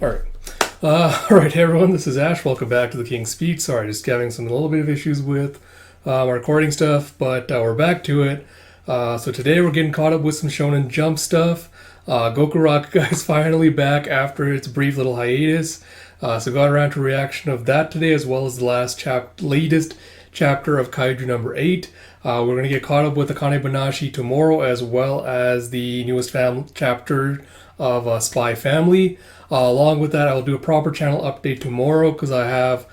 Alright. Alright, hey everyone, this is Ash. Welcome back to the King's Speech. Sorry, just having some little bit of issues with our recording stuff, but we're back to it. So today we're getting caught up with some Shonen Jump stuff. Goku Rock Guy's finally back after its brief little hiatus. So got around to a reaction of that today, as well as the latest chapter of Kaiju number 8. We're going to get caught up with Akane Banashi tomorrow, as well as the newest chapter of Spy Family. Along with that, I'll do a proper channel update tomorrow because I have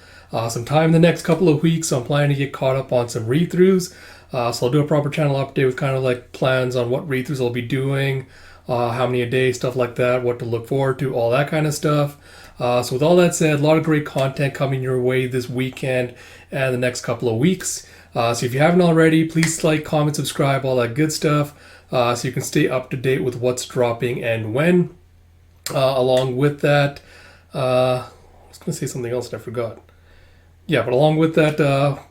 some time the next couple of weeks, so I'm planning to get caught up on some read-throughs. So I'll do a proper channel update with kind of like plans on what read-throughs I'll be doing, how many a day, stuff like that, what to look forward to, all that kind of stuff. So with all that said, a lot of great content coming your way this weekend and the next couple of weeks. So if you haven't already, please like, comment, subscribe, all that good stuff, so you can stay up to date with what's dropping and when. Along with that, I was going to say something else and I forgot. Yeah, but along with that,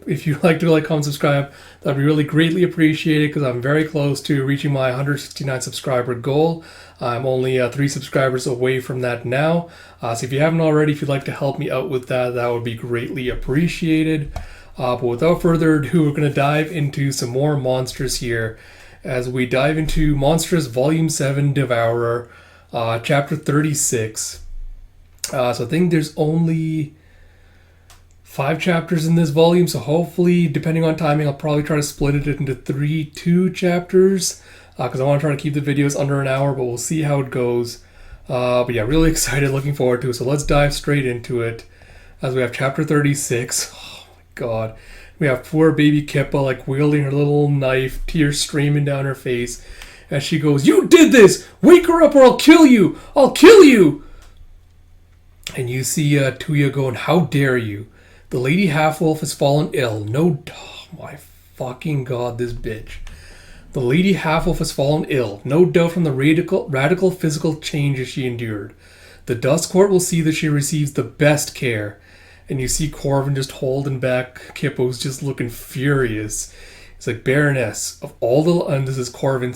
if you'd like to like, comment, subscribe, that'd be really greatly appreciated because I'm very close to reaching my 169 subscriber goal. I'm only 3 subscribers away from that now. So if you haven't already, if you'd like to help me out with that, that would be greatly appreciated. But without further ado, we're going to dive into some more Monstress here as we dive into Monstress Volume 7 Devourer, Chapter 36. So I think there's only 5 chapters in this volume, so hopefully, depending on timing, I'll probably try to split it into 2 chapters, because I want to try to keep the videos under an hour, but we'll see how it goes. But yeah, really excited, looking forward to it, so let's dive straight into it, as we have Chapter 36. Oh my god. We have poor baby Kippa, like, wielding her little knife, tears streaming down her face, as she goes, "You did this! Wake her up or I'll kill you! I'll kill you!" And you see Tuya going, "How dare you? The Lady Half-Wolf has fallen ill. No, oh my fucking god, this bitch. The Lady Half-Wolf has fallen ill, no doubt from the radical physical changes she endured. The Dust Court will see that she receives the best care." And you see Corvin just holding back Kippa, who's just looking furious. It's like, "Baroness, of all the..." And this is Corvin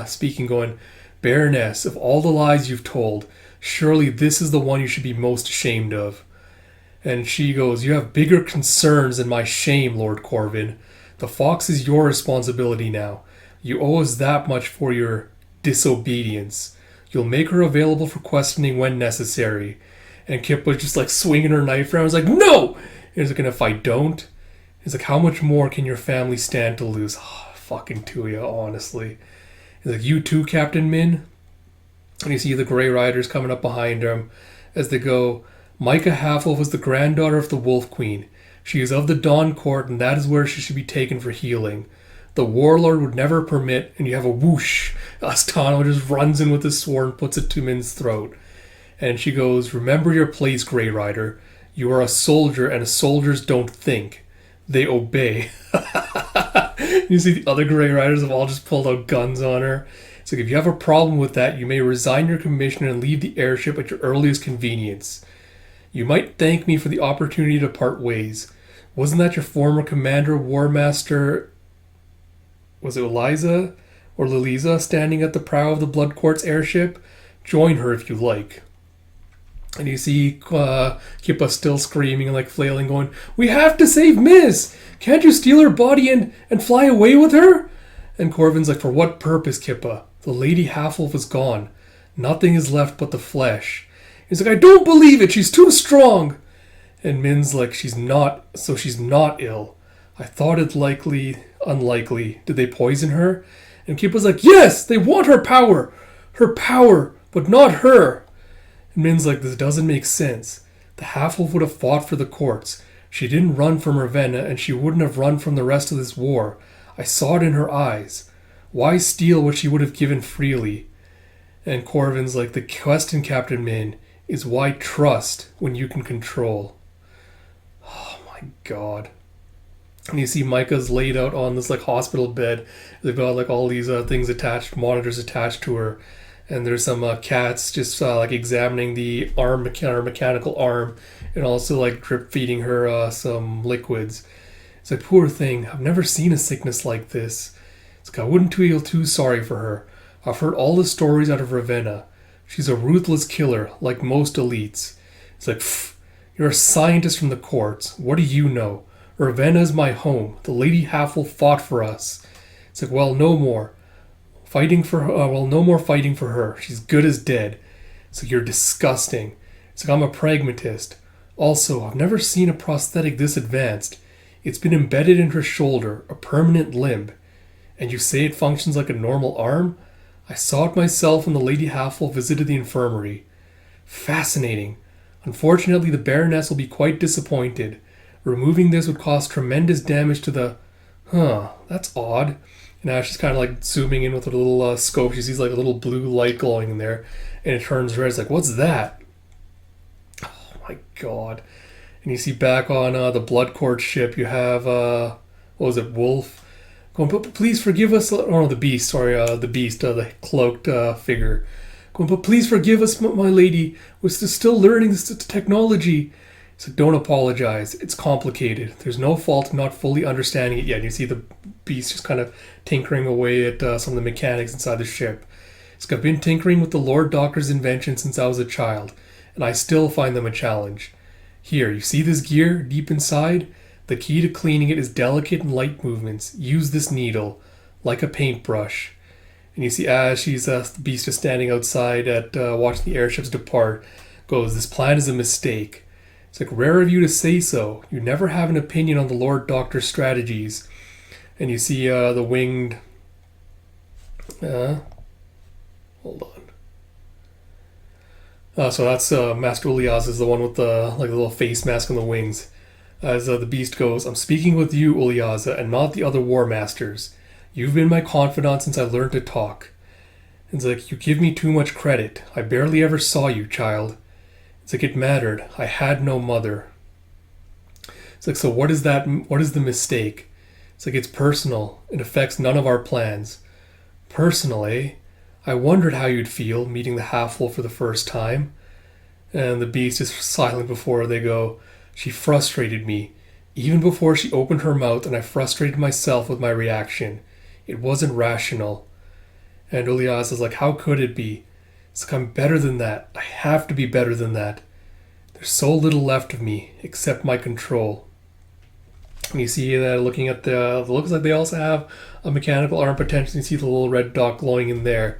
speaking, going, "Baroness, of all the lies you've told, surely this is the one you should be most ashamed of." And she goes, "You have bigger concerns than my shame, Lord Corvin. The fox is your responsibility now. You owe us that much for your disobedience. You'll make her available for questioning when necessary." And Kippa's just like swinging her knife around. He's like, "No!" And he's like, "And if I don't?" He's like, "How much more can your family stand to lose?" Oh, fucking Tuya, honestly. He's like, "You too, Captain Min?" And you see the Grey Riders coming up behind him as they go, "Micah Half-Wolf is the granddaughter of the Wolf Queen. She is of the Dawn Court, and that is where she should be taken for healing. The Warlord would never permit..." And you have a whoosh. Astano just runs in with his sword and puts it to Min's throat. And she goes, "Remember your place, Grey Rider. You are a soldier, and soldiers don't think. They obey." You see the other Grey Riders have all just pulled out guns on her. It's like, "If you have a problem with that, you may resign your commission and leave the airship at your earliest convenience. You might thank me for the opportunity to part ways. Wasn't that your former commander, War Master... was it Eliza or Liliza standing at the prow of the Blood Quartz airship? Join her if you like." And you see Kippa still screaming and like flailing, going, "We have to save Miss! Can't you steal her body and fly away with her?" And Corvin's like, "For what purpose, Kippa? The Lady Half-Wolf is gone. Nothing is left but the flesh." He's like, "I don't believe it! She's too strong!" And Min's like, she's not ill. I thought it unlikely. Did they poison her?" And Kippa's like, "Yes! They want her power! Her power, but not her!" And Min's like, "This doesn't make sense. The Half-Wolf would have fought for the courts. She didn't run from Ravenna, and she wouldn't have run from the rest of this war. I saw it in her eyes. Why steal what she would have given freely?" And Corvin's like, "The question, Captain Min, is why trust when you can control?" Oh my god. And you see Micah's laid out on this like hospital bed. They've got like all these things attached, monitors attached to her. And there's some cats just like examining the mechanical arm, and also like drip feeding her some liquids. It's like, "Poor thing, I've never seen a sickness like this." It's like, "I wouldn't feel too sorry for her. I've heard all the stories out of Ravenna. She's a ruthless killer, like most elites. It's like, pfft, you're a scientist from the courts. What do you know? Ravenna is my home. The Lady Halfwolf fought for us. It's like, well, no more. Fighting for her. No more fighting for her. She's good as dead. It's like, you're disgusting. It's like, I'm a pragmatist. Also, I've never seen a prosthetic this advanced. It's been embedded in her shoulder, a permanent limb. And you say it functions like a normal arm? I saw it myself when the Lady Halfwolf visited the infirmary. Fascinating. Unfortunately, the Baroness will be quite disappointed. Removing this would cause tremendous damage to the... That's odd. And now she's kind of like zooming in with a little scope. She sees like a little blue light glowing in there. And it turns red. It's like, what's that? Oh my god. And you see back on the Blood Court ship, you have, what was it, Wolf? Going, but please forgive us. Oh no, the Beast. Sorry, the Beast, the cloaked figure. Going, but please forgive us, my lady. We're still learning this technology. So don't apologize. It's complicated. There's no fault in not fully understanding it yet. You see the Beast just kind of tinkering away at some of the mechanics inside the ship. It's like, I've been tinkering with the Lord Doctor's invention since I was a child, and I still find them a challenge. Here, you see this gear deep inside? The key to cleaning it is delicate and light movements. Use this needle, like a paintbrush. And you see as the Beast is standing outside at watching the airships depart, goes, this plan is a mistake. It's like, rare of you to say so. You never have an opinion on the Lord Doctor's strategies. And you see the winged... hold on. So that's Master Ulias is the one with the little face mask on the wings. As the Beast goes, I'm speaking with you, Ulyaza, and not the other War Masters. You've been my confidant since I learned to talk. It's like, you give me too much credit. I barely ever saw you, child. It's like, it mattered. I had no mother. It's like, so what is that? What is the mistake? It's like, it's personal. It affects none of our plans. Personal, eh? I wondered how you'd feel meeting the Halfwolf for the first time. And the Beast is silent before they go, she frustrated me. Even before she opened her mouth, and I frustrated myself with my reaction. It wasn't rational. And Ulias is like, how could it be? It's like, I'm better than that. I have to be better than that. There's so little left of me, except my control. And you see that looking at it looks like they also have a mechanical arm potentially. You see the little red dot glowing in there.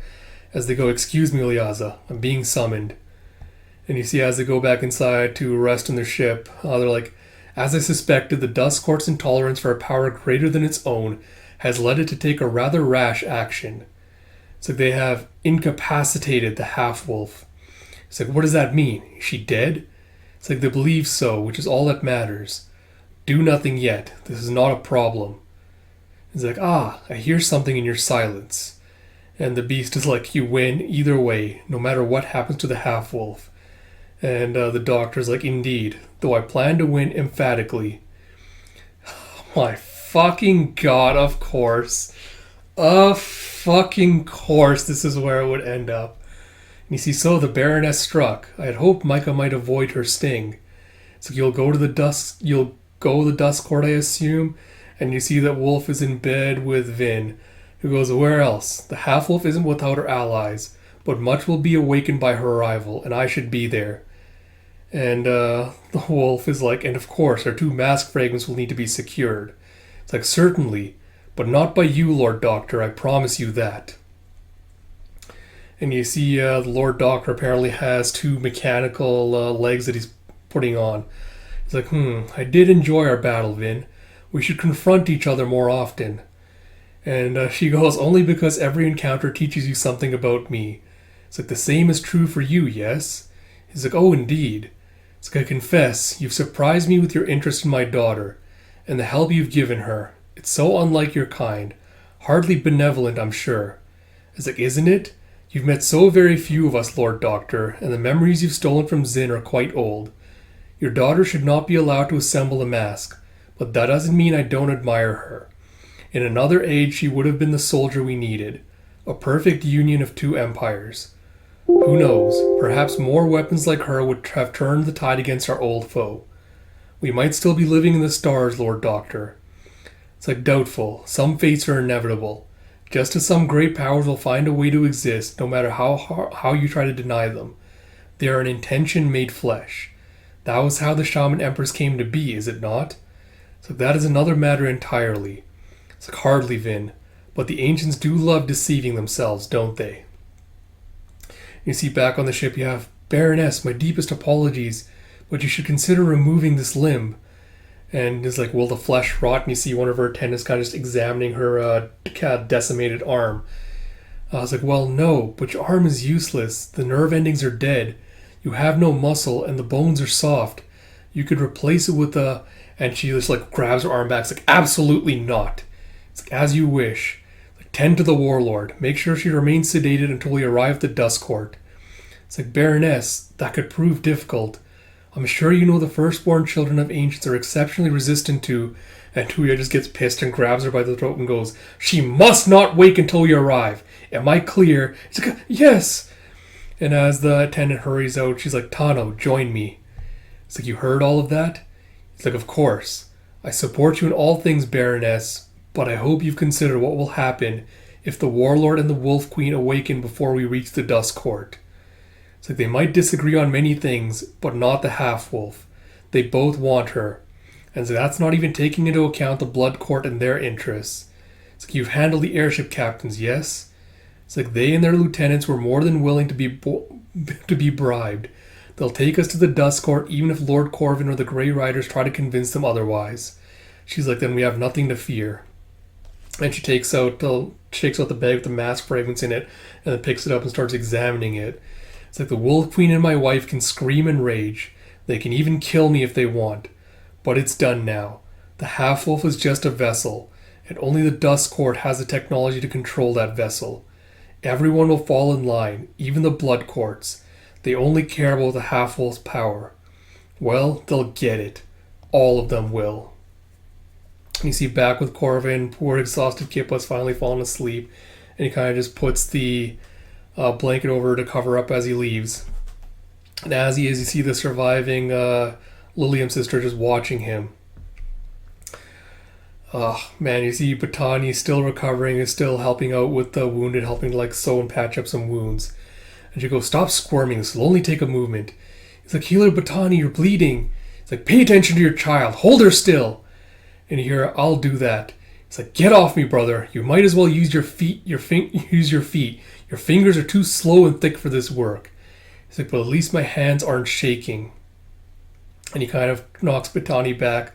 As they go, excuse me, Ulyaza, I'm being summoned. And you see as they go back inside to rest in their ship, they're like, as I suspected, the Dust Court's intolerance for a power greater than its own has led it to take a rather rash action. It's like they have incapacitated the Halfwolf. It's like, what does that mean? Is she dead? It's like, they believe so, which is all that matters. Do nothing yet. This is not a problem. It's like, I hear something in your silence. And the Beast is like, you win either way, no matter what happens to the Halfwolf. And the Doctor's like, indeed, though I plan to win emphatically. Oh my fucking god, of course. Of fucking course this is where it would end up. And you see, so the Baroness struck. I had hoped Micah might avoid her sting. So you'll go to the Dust Court, I assume, and you see that Wolf is in bed with Vin, who goes, where else? The Halfwolf isn't without her allies, but much will be awakened by her arrival, and I should be there. And the Wolf is like, and of course, our 2 mask fragments will need to be secured. It's like, certainly, but not by you, Lord Doctor, I promise you that. And you see the Lord Doctor apparently has 2 mechanical legs that he's putting on. He's like, I did enjoy our battle, Vin. We should confront each other more often. And she goes, only because every encounter teaches you something about me. It's like, the same is true for you, yes? He's like, oh, indeed. It's like, I confess, you've surprised me with your interest in my daughter, and the help you've given her. It's so unlike your kind. Hardly benevolent, I'm sure. It's like, isn't it? You've met so very few of us, Lord Doctor, and the memories you've stolen from Zin are quite old. Your daughter should not be allowed to assemble a mask, but that doesn't mean I don't admire her. In another age, she would have been the soldier we needed. A perfect union of 2 empires. Who knows, perhaps more weapons like her would have turned the tide against our old foe. We might still be living in the stars, Lord Doctor. It's like, doubtful. Some fates are inevitable. Just as some great powers will find a way to exist, no matter how you try to deny them. They are an intention made flesh. That was how the Shaman Empress came to be, is it not? So that is another matter entirely. It's like hardly, Vin. But the ancients do love deceiving themselves, don't they? You see, back on the ship you have, Baroness, my deepest apologies, but you should consider removing this limb. And it's like, will the flesh rot? And you see one of her attendants kind of just examining her decimated arm. I was like, well, no, but your arm is useless. The nerve endings are dead. You have no muscle, and the bones are soft. You could replace it with a... And she just like grabs her arm back. It's like, absolutely not. It's like, as you wish. Like, tend to the warlord. Make sure she remains sedated until we arrive at the Dust Court. It's like, Baroness, that could prove difficult. I'm sure you know the firstborn children of ancients are exceptionally resistant to... And Tuya just gets pissed and grabs her by the throat and goes, she must not wake until we arrive. Am I clear? It's like, yes. And as the attendant hurries out, she's like, Tano, join me. It's like, you heard all of that? It's like, of course. I support you in all things, Baroness, but I hope you've considered what will happen if the Warlord and the Wolf Queen awaken before we reach the Dust Court. It's like, they might disagree on many things, but not the Half-Wolf. They both want her. And so that's not even taking into account the Blood Court and their interests. It's like, you've handled the airship captains, yes? It's like, they and their lieutenants were more than willing to be bribed. They'll take us to the Dust Court even if Lord Corvin or the Grey Riders try to convince them otherwise. She's like, then we have nothing to fear. And she takes out the bag with the mask fragments in it and then picks it up and starts examining it. It's like, the Wolf Queen and my wife can scream and rage. They can even kill me if they want. But it's done now. The Half-Wolf is just a vessel, and only the Dust Court has the technology to control that vessel. Everyone will fall in line, even the Blood Courts. They only care about the Half-Wolf's power. Well, they'll get it. All of them will. And you see back with Corvin, poor exhausted Kippa's finally fallen asleep, and he kind of just puts the blanket over her to cover up as he leaves. And as he is, you see the surviving Lilium sister just watching him. Oh man, you see Batani is still recovering, is still helping out with the wounded, helping to like sew and patch up some wounds. And she goes, stop squirming, this will only take a movement. He's like, Healer Batani, you're bleeding. He's like, pay attention to your child, hold her still. And you hear, I'll do that. It's like, get off me, brother. You might as well use your feet. Use your feet. Your fingers are too slow and thick for this work. He's like, but at least my hands aren't shaking. And he kind of knocks Batani back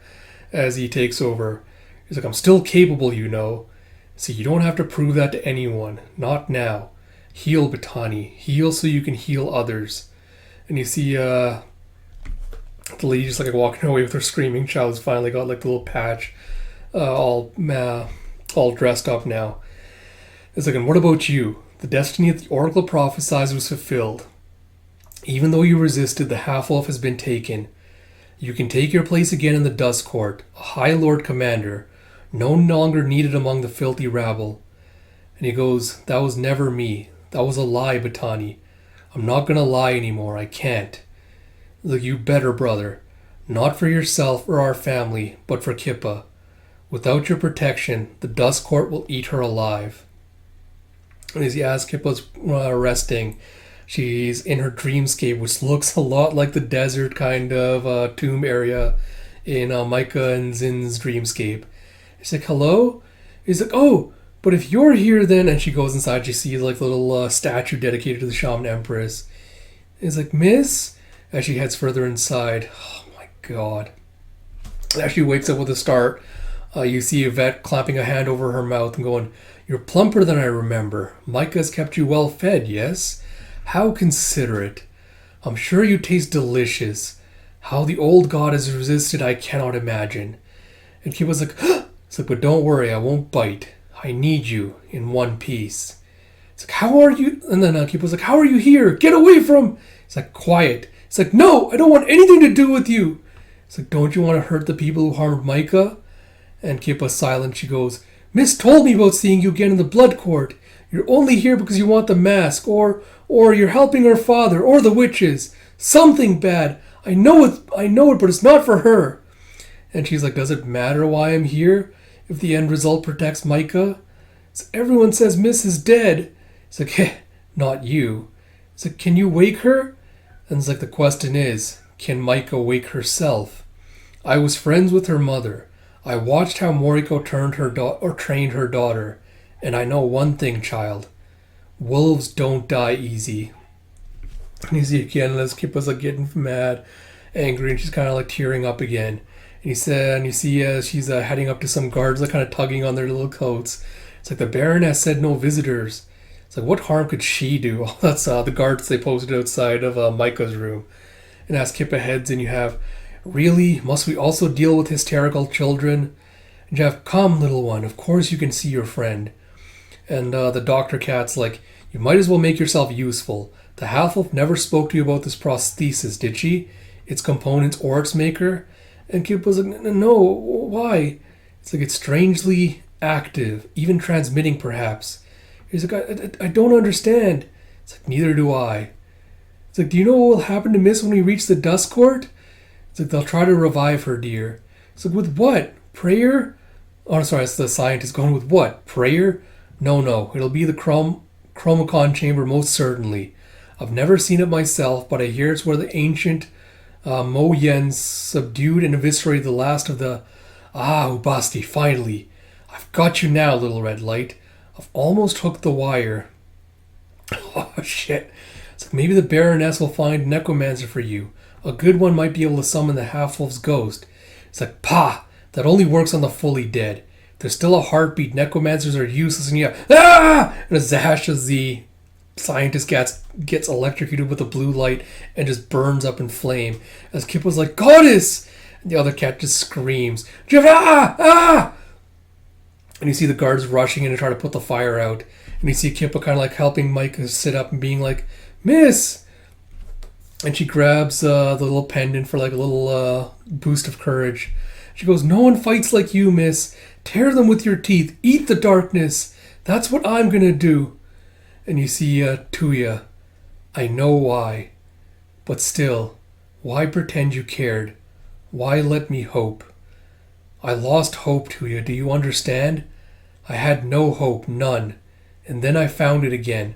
as he takes over. He's like, I'm still capable, you know. So you don't have to prove that to anyone. Not now. Heal, Batani. Heal so you can heal others. And you see the lady just like walking away with her screaming child has finally got like the little patch all dressed up now. It's like, and what about you? The destiny that the Oracle prophesied was fulfilled. Even though you resisted, the Half-Wolf has been taken. You can take your place again in the Dust Court, a High Lord Commander, no longer needed among the filthy rabble. And he goes, that was never me. That was a lie, Batani. I'm not going to lie anymore. I can't. Look, you better, brother. Not for yourself or our family, but for Kippa. Without your protection, the Dust Court will eat her alive. And as Kippa's resting, she's in her dreamscape, which looks a lot like the desert kind of tomb area in Micah and Zin's dreamscape. She's like, hello? He's like, oh, but if you're here then... And she goes inside, she sees like a little statue dedicated to the Shaman Empress. He's like, miss? As she heads further inside. Oh my god. And as she wakes up with a start, you see Yvette clapping a hand over her mouth and going, you're plumper than I remember. Micah's kept you well fed, yes? How considerate. I'm sure you taste delicious. How the old god has resisted, I cannot imagine. And Kip was like, it's like, but don't worry, I won't bite. I need you in one piece. It's like, how are you? And then Kip was like, how are you here? Get away from... It's like, quiet. It's like, no, I don't want anything to do with you. It's like, don't you want to hurt the people who harmed Micah? And Kip was silent. She goes, Miss told me about seeing you again in the Blood Court. You're only here because you want the mask, or you're helping her father, or the witches. Something bad. I know it, but it's not for her. And she's like, does it matter why I'm here? If the end result protects Micah? So everyone says Miss is dead. It's like, heh, not you. It's like, can you wake her? And it's like, the question is, can Micah wake herself? I was friends with her mother. I watched how Moriko trained her daughter. And I know one thing, child. Wolves don't die easy. And you see again, this Kippa's like getting mad, angry, and she's kind of like tearing up again. And you see she's heading up to some guards, like kind of tugging on their little coats. It's like the Baroness said no visitors. It's like, what harm could she do? That's the guards they posted outside of Micah's room. And as Kippa heads in, you have, really? Must we also deal with hysterical children? And you have, come, little one, of course you can see your friend. And the Dr. Cat's like, you might as well make yourself useful. The half-elf never spoke to you about this prosthesis, did she? Its components or its maker? And Kippa's like, no, why? It's like, it's strangely active, even transmitting perhaps. He's like, I don't understand. It's like, neither do I. It's like, do you know what will happen to Miss when we reach the Dust Court? It's like, they'll try to revive her, dear. It's like, with what? Prayer? Oh, sorry, it's the scientist going, with what? Prayer? No, it'll be the Chromacon chamber most certainly. I've never seen it myself, but I hear it's where the ancient Mo Yens subdued and eviscerated the last of the... Ah, Ubasti, finally. I've got you now, little red light. I've almost hooked the wire. Oh, shit. It's like, maybe the Baroness will find a necromancer for you. A good one might be able to summon the half-wolf's ghost. It's like, pah! That only works on the fully dead. If there's still a heartbeat, necromancers are useless, and you have, ah! And a zash as the scientist gets electrocuted with a blue light and just burns up in flame. As Kip was like, goddess! And the other cat just screams, ah! And you see the guards rushing in to try to put the fire out. And you see Kippa kind of like helping Micah sit up and being like, Miss! And she grabs the little pendant for like a little boost of courage. She goes, no one fights like you, miss. Tear them with your teeth. Eat the darkness. That's what I'm going to do. And you see Tuya. I know why. But still, why pretend you cared? Why let me hope? I lost hope, Tuya. Do you understand? I had no hope, none. And then I found it again.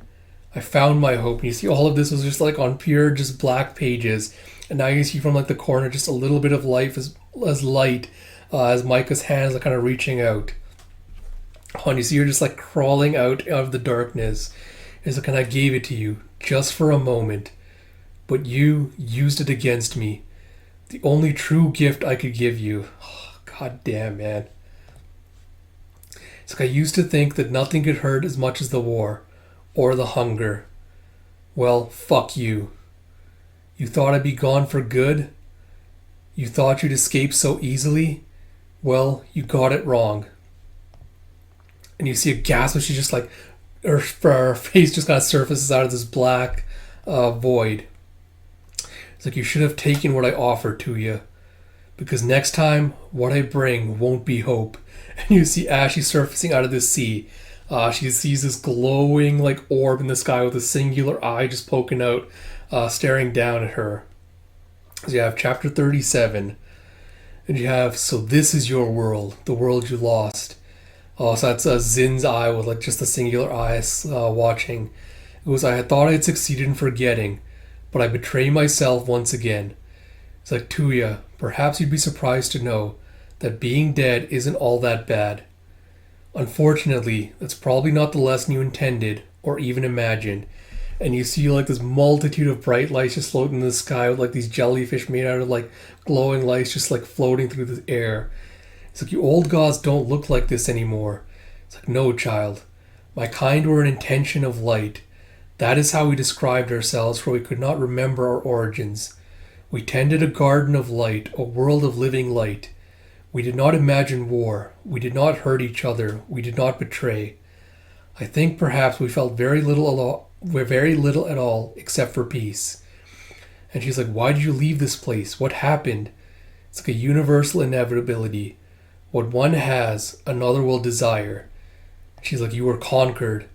I found my hope. And you see all of this was just like on pure just black pages. And now you see from like the corner just a little bit of life as light as Micah's hands are kind of reaching out. Oh, and you see her just like crawling out of the darkness. It's like, and I gave it to you just for a moment. But you used it against me. The only true gift I could give you. Oh, God damn, man. It's like I used to think that nothing could hurt as much as the war. Or the hunger. Well, fuck you. You thought I'd be gone for good? You thought you'd escape so easily? Well, you got it wrong. And you see a gasp as she just like, her face just kind of surfaces out of this black void. It's like, you should have taken what I offered to you. Because next time, what I bring won't be hope. And you see Ashley surfacing out of the sea. She sees this glowing like orb in the sky with a singular eye just poking out, staring down at her. So you have chapter 37. And you have, so this is your world, the world you lost. So that's Zin's eye with like just a singular eye watching. It was, I had thought I had succeeded in forgetting, but I betray myself once again. It's like, Tuya, perhaps you'd be surprised to know that being dead isn't all that bad. Unfortunately, that's probably not the lesson you intended or even imagined. And you see like this multitude of bright lights just floating in the sky with like these jellyfish made out of like glowing lights just like floating through the air. It's like, you old gods don't look like this anymore. It's like, no, child. My kind were an intention of light. That is how we described ourselves, for we could not remember our origins. We tended a garden of light, a world of living light. We did not imagine war. We did not hurt each other. We did not betray. I think perhaps we felt very little at all except for peace. And she's like, why did you leave this place? What happened? It's like a universal inevitability. What one has, another will desire. She's like, you were conquered.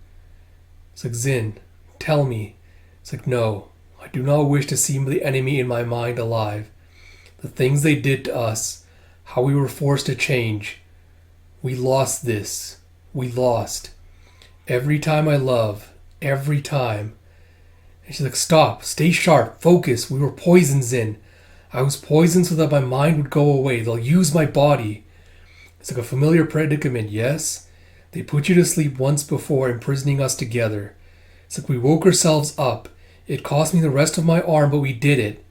It's like, Zin, tell me. It's like, no, I do not wish to see the enemy in my mind alive. The things they did to us, how we were forced to change. We lost this. We lost. Every time I love. Every time. And she's like, stop. Stay sharp. Focus. We were poisoned, Zin. I was poisoned so that my mind would go away. They'll use my body. It's like a familiar predicament, yes? They put you to sleep once before, imprisoning us together. It's like we woke ourselves up. It cost me the rest of my arm, but we did it.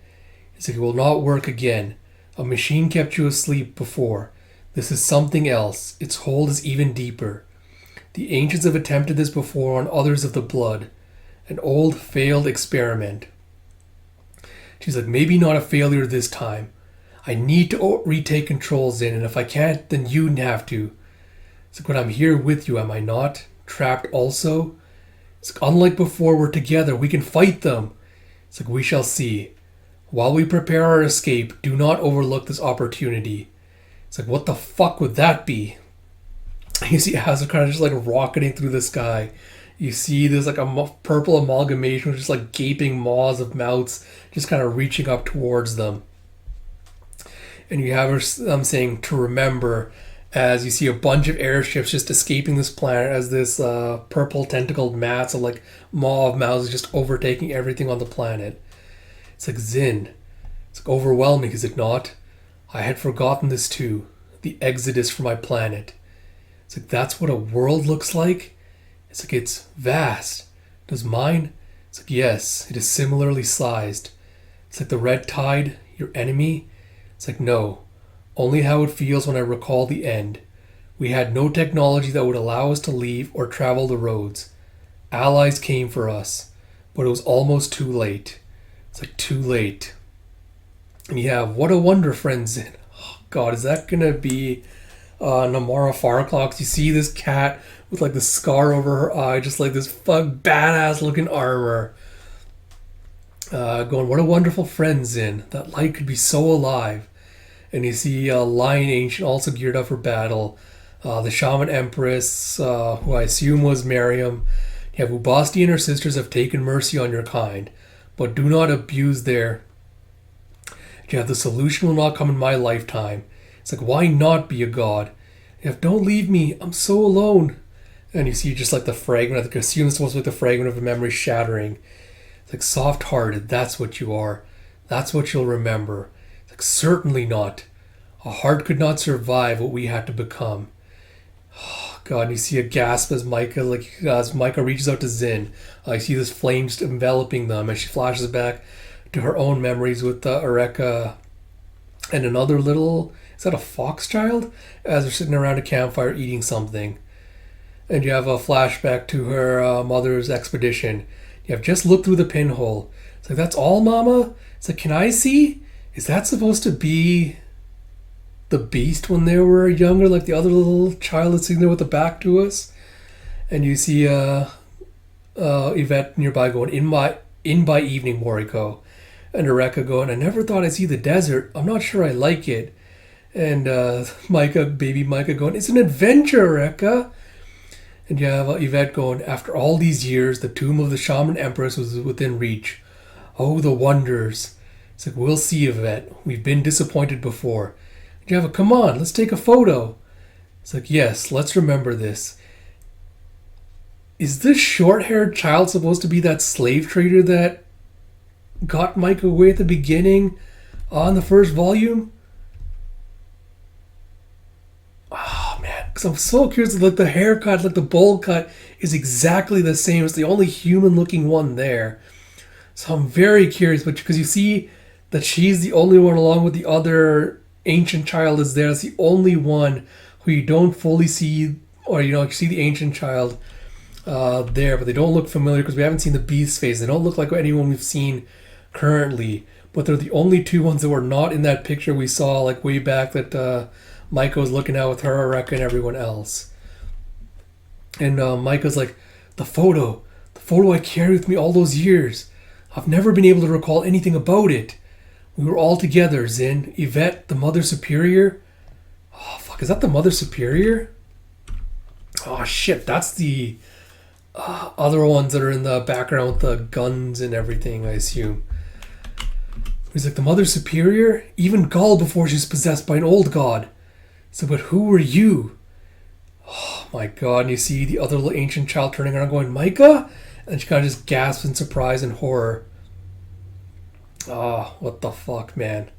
It's like it will not work again. A machine kept you asleep before. This is something else. Its hold is even deeper. The ancients have attempted this before on others of the blood. An old, failed experiment. She's like, maybe not a failure this time. I need to retake control, Zin, and if I can't, then you have to. It's like, but I'm here with you, am I not? Trapped also? It's like, unlike before, we're together. We can fight them. It's like, we shall see. While we prepare our escape, do not overlook this opportunity. It's like, what the fuck would that be? You see Azra kind of just like rocketing through the sky. You see there's like a purple amalgamation with just like gaping maws of mouths just kind of reaching up towards them. And you have her saying to remember as you see a bunch of airships just escaping this planet as this purple tentacled mats of like maw of mouths just overtaking everything on the planet. It's like, Zin. It's like overwhelming, is it not? I had forgotten this too. The exodus from my planet. It's like, that's what a world looks like? It's like, it's vast. Does mine? It's like, yes, it is similarly sized. It's like the red tide, your enemy? It's like, no. Only how it feels when I recall the end. We had no technology that would allow us to leave or travel the roads. Allies came for us, but it was almost too late. It's like, too late. And you have What a Wonder, friends. Oh, God, is that going to be Namara Farclox? You see this cat with like the scar over her eye, just like this badass looking armor. Going, what a wonderful friend, Zin. That light could be so alive. And you see Lion Ancient also geared up for battle. The Shaman Empress, who I assume was Miriam. You have Ubasti and her sisters have taken mercy on your kind, but do not abuse their... You have the solution will not come in my lifetime. It's like, why not be a god? You have, don't leave me, I'm so alone. And you see just like the fragment, I think I assume it's supposed to be like the fragment of a memory shattering. It's like, soft-hearted, that's what you are. That's what you'll remember. It's like, certainly not. A heart could not survive what we had to become. Oh, God, and you see a gasp as Micah reaches out to Zin. You see this flame just enveloping them as she flashes back to her own memories with Eureka and another little... Is that a fox child? As they're sitting around a campfire eating something. And you have a flashback to her mother's expedition. You have just looked through the pinhole. It's like, that's all, Mama? It's like, can I see? Is that supposed to be the beast when they were younger? Like the other little child that's sitting there with the back to us? And you see Yvette nearby going, in by evening, Moriko. And Eureka going, I never thought I'd see the desert. I'm not sure I like it. And baby Micah going, it's an adventure, Eureka. And you have Yvette going, after all these years, the tomb of the Shaman Empress was within reach. Oh, the wonders. It's like, we'll see, Yvette. We've been disappointed before. And you have come on, let's take a photo. It's like, yes, let's remember this. Is this short-haired child supposed to be that slave trader that got Micah away at the beginning on the first volume? Oh, man. Because I'm so curious. Like the haircut, like the bowl cut is exactly the same. It's the only human-looking one there. So I'm very curious. But because you see that she's the only one along with the other ancient child is there. It's the only one who you don't fully see. Or, you see the ancient child there. But they don't look familiar because we haven't seen the beast's face. They don't look like anyone we've seen currently, but they're the only two ones that were not in that picture we saw like way back that Micah was looking at with her, Eureka, and everyone else. And Micah's like, the photo I carried with me all those years. I've never been able to recall anything about it. We were all together, Zin, Yvette, the Mother Superior. Oh, fuck, is that the Mother Superior? Oh, shit, that's the other ones that are in the background with the guns and everything, I assume. He's like, the Mother Superior? Even Gaul before she's possessed by an old god. So, but who were you? Oh, my god. And you see the other little ancient child turning around going, Micah? And she kind of just gasps in surprise and horror. Ah, what the fuck, man.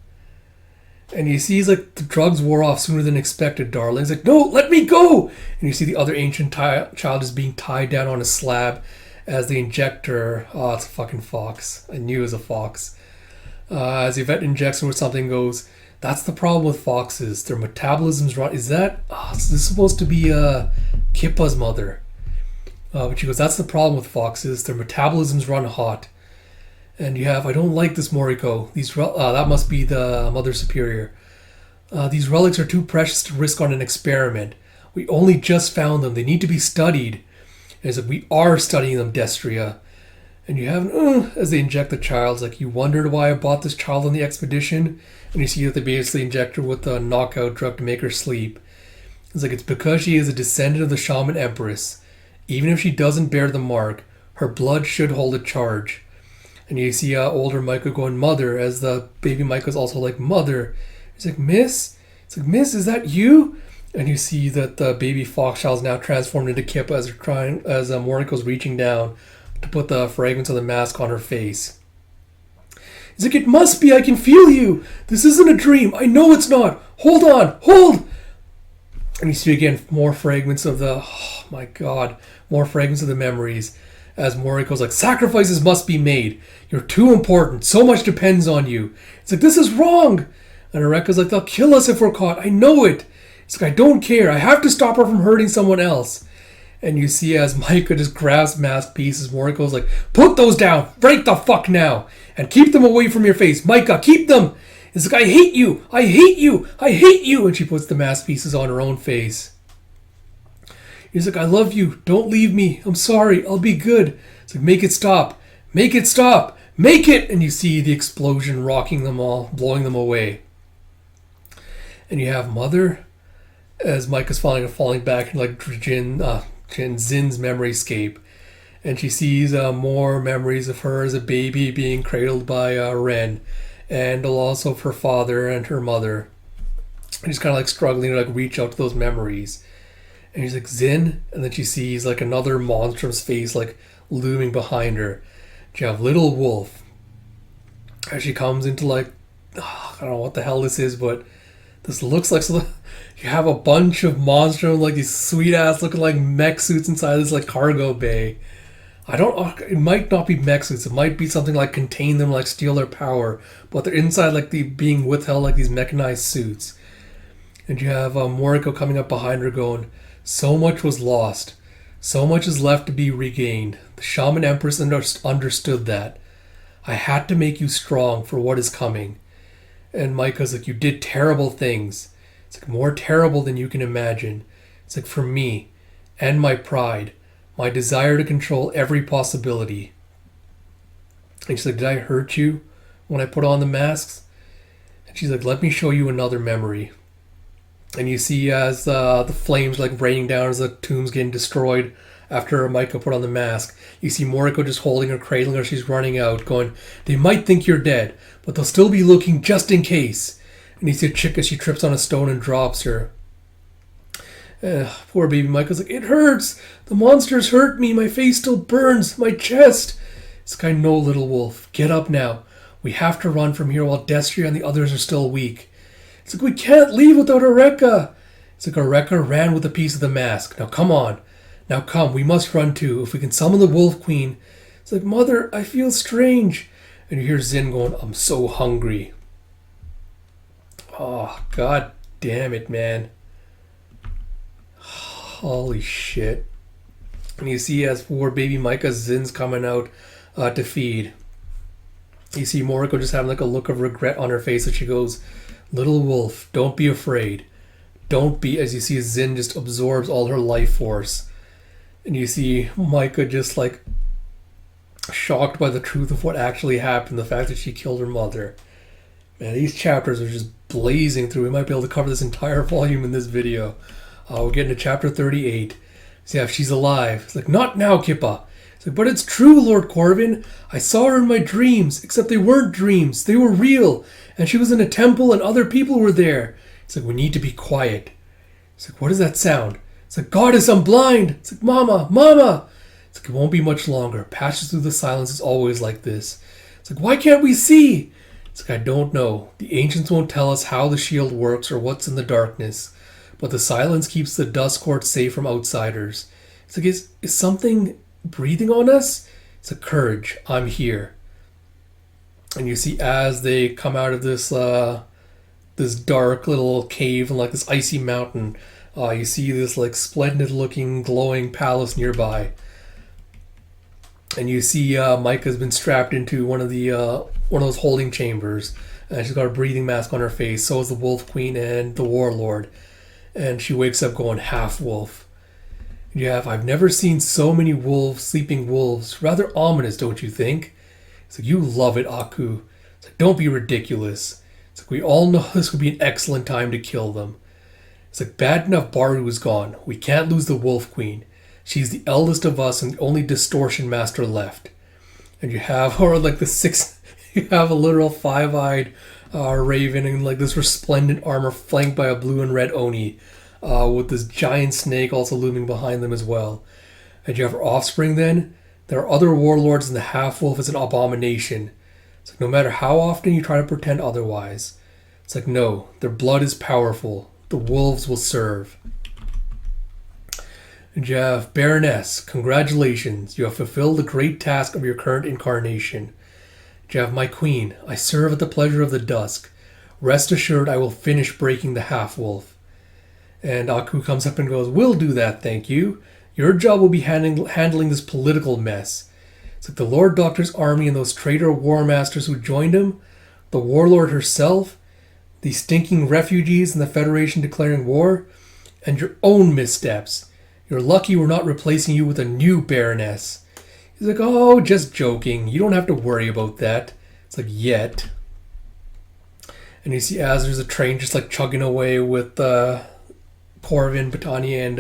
And you see he's like, the drugs wore off sooner than expected, darling. He's like, no, let me go! And you see the other ancient child is being tied down on a slab as the injector, oh, it's a fucking fox. I knew it was a fox. As the vet injects him with something, goes, that's the problem with foxes. Their metabolism's run. Is that, is this supposed to be Kippa's mother? But she goes, that's the problem with foxes. Their metabolisms run hot. And you have, I don't like this, Moriko. That must be the Mother Superior. These relics are too precious to risk on an experiment. We only just found them. They need to be studied. And it's like, we are studying them, Destria. And you have, as they inject the child, it's like, you wondered why I bought this child on the expedition? And you see that they basically inject her with a knockout drug to make her sleep. It's like, it's because she is a descendant of the Shaman Empress. Even if she doesn't bear the mark, her blood should hold a charge. And you see older Micah going, Mother, as the baby Micah's also like, Mother. He's like, Miss? It's like, Miss, is that you? And you see that the baby fox child is now transformed into Kippa as Moriko's reaching down to put the fragments of the mask on her face. He's like, it must be, I can feel you. This isn't a dream. I know it's not. Hold on, hold. And you see again more fragments of the, oh my god, more fragments of the memories. As Moriko's like, sacrifices must be made. You're too important. So much depends on you. It's like, this is wrong. And Areka's like, they'll kill us if we're caught. I know it. It's like, I don't care. I have to stop her from hurting someone else. And you see as Micah just grabs mask pieces, Moriko's like, put those down right the fuck now. And keep them away from your face. Micah, keep them. It's like, I hate you. I hate you. I hate you. And she puts the mask pieces on her own face. He's like, I love you. Don't leave me. I'm sorry. I'll be good. It's like, make it stop. Make it stop. Make it. And you see the explosion rocking them all, blowing them away. And you have Mother as Micah's falling back in like Jin's memoryscape. And she sees more memories of her as a baby being cradled by Ren. And also of her father and her mother. And she's kind of like struggling to like reach out to those memories. And she's like, Zin? And then she sees like another monstrous face like looming behind her. You have Little Wolf. As she comes into like, I don't know what the hell this is, but this looks like something. You have a bunch of monsters, like these sweet ass looking like mech suits inside this like cargo bay. It might not be mech suits. It might be something like contain them, like steal their power. But they're inside like being withheld like these mechanized suits. And you have Moriko coming up behind her going, so much was lost. So much is left to be regained. The Shaman Empress understood that. I had to make you strong for what is coming. And Micah's like, you did terrible things. It's like more terrible than you can imagine. It's like for me and my pride, my desire to control every possibility. And she's like, did I hurt you when I put on the masks? And she's like, let me show you another memory. And you see as the flames like raining down as the tomb's getting destroyed after Micah put on the mask. You see Moriko just holding her, cradling her. She's running out, going, they might think you're dead, but they'll still be looking just in case. And you see a chick as she trips on a stone and drops her. Poor baby Micah's like, it hurts. The monsters hurt me. My face still burns. My chest. It's kind of no, Little Wolf. Get up now. We have to run from here while Destria and the others are still weak. It's like, we can't leave without Areka. It's like Areka ran with a piece of the mask. Now come on. Now come, we must run too. If we can summon the Wolf Queen. It's like, Mother, I feel strange. And you hear Zin going, I'm so hungry. Oh, god damn it, man. Holy shit. And you see as for baby Micah, Zin's coming out to feed. You see Moriko just having like a look of regret on her face as she goes, Little Wolf, don't be afraid. Don't be, as you see Zin just absorbs all her life force. And you see Micah just like shocked by the truth of what actually happened, the fact that she killed her mother. Man, these chapters are just blazing through. We might be able to cover this entire volume in this video. We're getting to chapter 38. So yeah, if she's alive. It's like, not now, Kippa. It's like, but it's true, Lord Corvin. I saw her in my dreams, except they weren't dreams. They were real. And she was in a temple and other people were there. It's like, we need to be quiet. It's like, what does that sound? It's like, Goddess, I'm blind. It's like, Mama, Mama. It's like, it won't be much longer. Passes through the silence is always like this. It's like, why can't we see? It's like, I don't know. The ancients won't tell us how the shield works or what's in the darkness. But the silence keeps the dust court safe from outsiders. It's like, is something breathing on us? It's like, courage, I'm here. And you see as they come out of this this dark little cave and like this icy mountain, you see this like splendid looking glowing palace nearby. And you see Micah's been strapped into one of those holding chambers, and she's got a breathing mask on her face. So is the Wolf Queen and the Warlord, and she wakes up going half wolf. I've never seen so many wolves, sleeping wolves. Rather ominous, don't you think? It's like, you love it, Aku. It's like, don't be ridiculous. It's like, we all know this would be an excellent time to kill them. It's like, bad enough Baru is gone. We can't lose the Wolf Queen. She's the eldest of us and the only distortion master left. And you have a literal five-eyed raven in like this resplendent armor flanked by a blue and red Oni, with this giant snake also looming behind them as well. And you have her offspring then. There are other warlords, and the half-wolf is an abomination. It's like, no matter how often you try to pretend otherwise, it's like, no, their blood is powerful. The wolves will serve. And you have Baroness, congratulations. You have fulfilled the great task of your current incarnation. You have my queen. I serve at the pleasure of the dusk. Rest assured I will finish breaking the half-wolf. And Aku comes up and goes, we'll do that, thank you. Your job will be handling this political mess. It's like the Lord Doctor's army and those traitor war masters who joined him, the warlord herself, the stinking refugees and the Federation declaring war, and your own missteps. You're lucky we're not replacing you with a new Baroness. He's like, oh, just joking. You don't have to worry about that. It's like, yet. And you see as there's a train just like chugging away with Corvin, Batania, and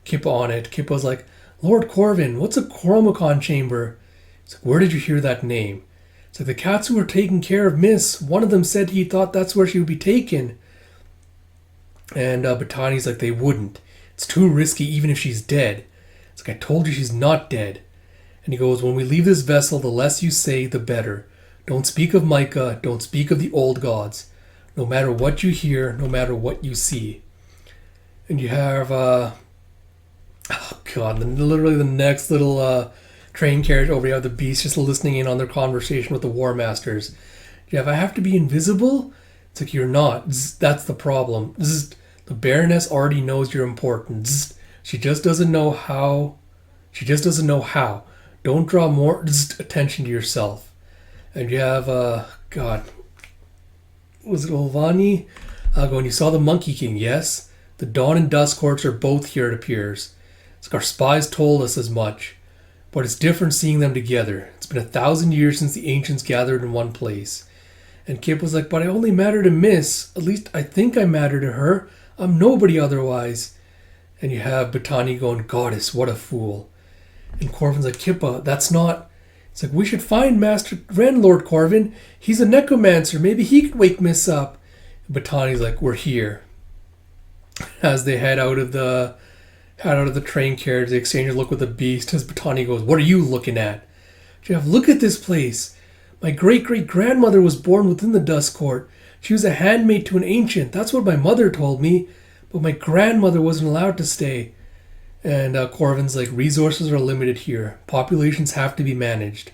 Kippa on it. Kippa's like, Lord Corvin, what's a Chromacon chamber? It's like, where did you hear that name? It's like, the cats who were taking care of Miss, one of them said he thought that's where she would be taken. And Batani's like, they wouldn't. It's too risky even if she's dead. It's like, I told you she's not dead. And he goes, when we leave this vessel, the less you say, the better. Don't speak of Micah. Don't speak of the old gods. No matter what you hear, no matter what you see. And you have, literally the next little train carriage over, you have the beast just listening in on their conversation with the War Masters. You have, I have to be invisible? It's like, you're not. That's the problem. The Baroness already knows you're important. She just doesn't know how. Don't draw more attention to yourself. And you have, was it Olvani? Going, you saw the Monkey King, yes? The Dawn and Dusk Courts are both here, it appears. It's like, our spies told us as much. But it's different seeing them together. It's been 1,000 years since the ancients gathered in one place. And Kip was like, but I only matter to Miss. At least I think I matter to her. I'm nobody otherwise. And you have Batani going, Goddess, what a fool. And Corvin's like, Kippa, that's not... It's like, we should find Master Ren, Lord Corvin. He's a necromancer. Maybe he could wake Miss up. And Batani's like, we're here. As they head out of the train carriage, they exchange a look with the beast. As Batani goes, what are you looking at? Jeff, look at this place. My great-great-grandmother was born within the Dust Court. She was a handmaid to an ancient. That's what my mother told me. But my grandmother wasn't allowed to stay. And Corvin's like, resources are limited here. Populations have to be managed.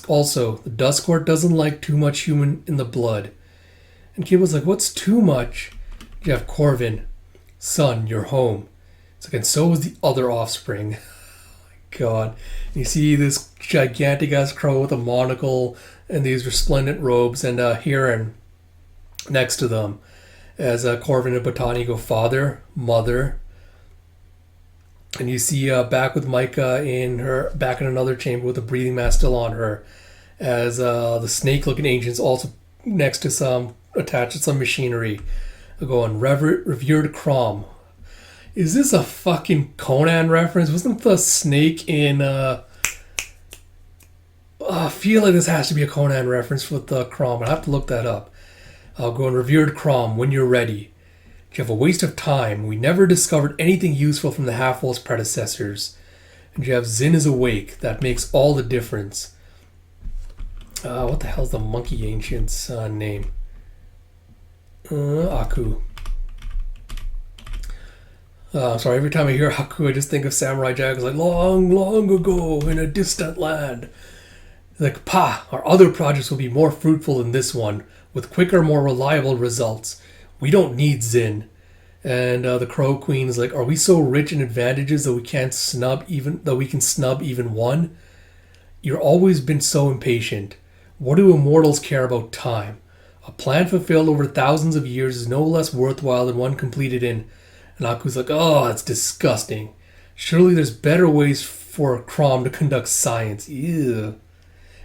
Also, the Dust Court doesn't like too much human in the blood. And Kid was like, what's too much? You have Corvin. Son, you're home. It's like, and so is the other offspring. Oh my God. And you see this gigantic-ass crow with a monocle and these resplendent robes, and Hiran next to them. As Corvin and Batani go, father, mother. And you see back with Micah back in another chamber with a breathing mask still on her. As the snake-looking ancients also next to attached to some machinery. Going, revered Crom. Is this a fucking Conan reference? Wasn't the snake in... I feel like this has to be a Conan reference with Crom. I'll have to look that up. I'll go and revered Crom when you're ready. You have a waste of time. We never discovered anything useful from the half-wolf's predecessors. And you have Zin is awake. That makes all the difference. What the hell's the monkey ancient's name? Aku. Sorry, every time I hear Aku, I just think of Samurai Jack. It's like, long, long ago in a distant land. Like, our other projects will be more fruitful than this one, with quicker, more reliable results. We don't need Zin. And the Crow Queen is like, are we so rich in advantages that we can snub even one? You've always been so impatient. What do immortals care about time? A plan fulfilled over thousands of years is no less worthwhile than one completed in... And Aku's like, oh, that's disgusting. Surely there's better ways for Crom to conduct science. Ew.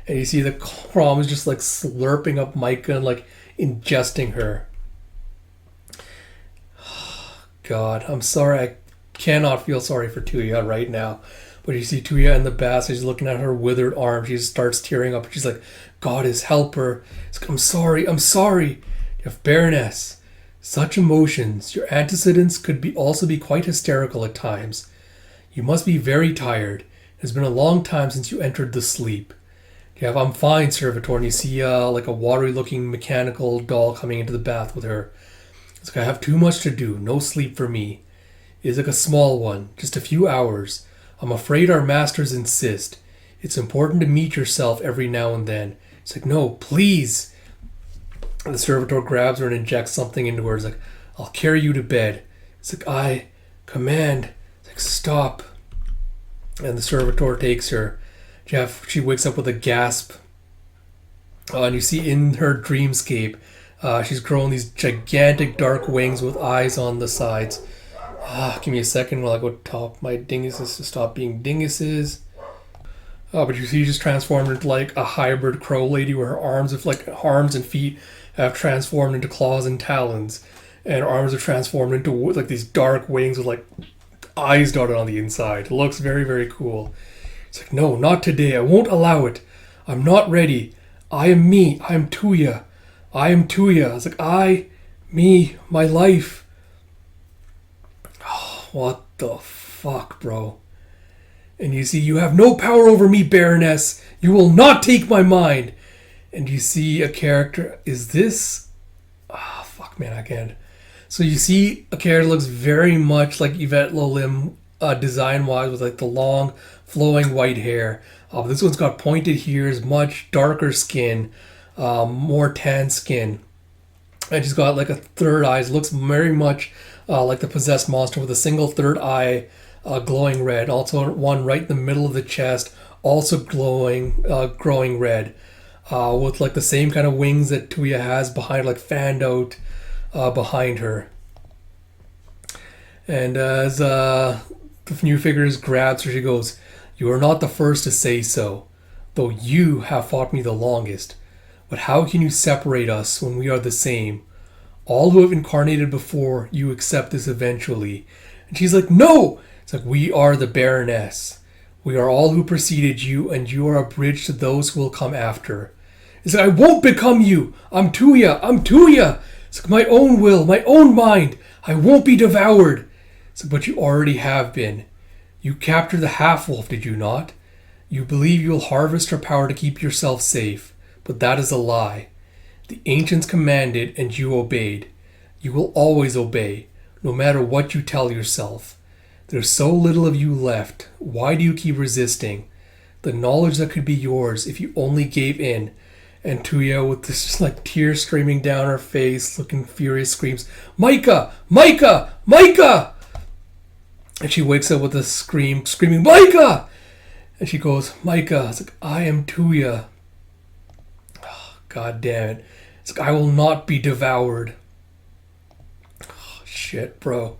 And you see the Crom is just like slurping up Micah and like ingesting her. God, I'm sorry. I cannot feel sorry for Tuya right now. But you see Tuya in the bath. She's looking at her withered arm. She just starts tearing up. She's like, God is help her. She's like, I'm sorry. You have Baroness. Such emotions. Your antecedents could also be quite hysterical at times. You must be very tired. It has been a long time since you entered the sleep. You have, I'm fine, servitor. And you see like a watery-looking mechanical doll coming into the bath with her. It's like, I have too much to do. No sleep for me. It's like a small one. Just a few hours. I'm afraid our masters insist. It's important to meet yourself every now and then. It's like, no, please. And the servitor grabs her and injects something into her. It's like, I'll carry you to bed. It's like, I command. It's like, stop. And the servitor takes her. She wakes up with a gasp. And you see in her dreamscape, she's grown these gigantic dark wings with eyes on the sides. Give me a second while I go top my dinguses to stop being dinguses. But you see she's transformed into like a hybrid crow lady where her arms and feet have transformed into claws and talons. And her arms are transformed into like these dark wings with like eyes dotted on the inside. It looks very, very cool. It's like, no, not today. I won't allow it. I'm not ready. I am me. I am Tuya. I am Tuya. It's like, me, my life. Oh, what the fuck, bro? And you see, you have no power over me, Baroness. You will not take my mind. And you see a character. Is this... fuck, man, I can't. So you see a character looks very much like Yvette Lolim design-wise with like the long, flowing white hair. But this one's got pointed ears, much darker skin, more tan skin. And she's got like a third eye. It looks very much like the possessed monster with a single third eye glowing red. Also one right in the middle of the chest, also growing red. With like the same kind of wings that Tuya has behind, like fanned out behind her. And as the new figures grabs her, she goes, "You are not the first to say so, though you have fought me the longest. But how can you separate us when we are the same? All who have incarnated before you accept this eventually." And she's like, "No!" It's like, "We are the Baroness. We are all who preceded you, and you are a bridge to those who will come after." It's like, "I won't become you! I'm Tuya! I'm Tuya! It's like my own will, my own mind! I won't be devoured!" It's like, "But you already have been. You captured the half-wolf, did you not? You believe you will harvest her power to keep yourself safe, but that is a lie. The ancients commanded, and you obeyed. You will always obey, no matter what you tell yourself. There's so little of you left. Why do you keep resisting? The knowledge that could be yours if you only gave in." And Tuya, with this just like tears streaming down her face, looking furious, screams, "Micah! Micah! Micah!" And she wakes up with a scream, screaming, "Micah!" And she goes, "Micah." It's like, "I am Tuya." Oh, God damn it. It's like, "I will not be devoured." Oh, shit, bro.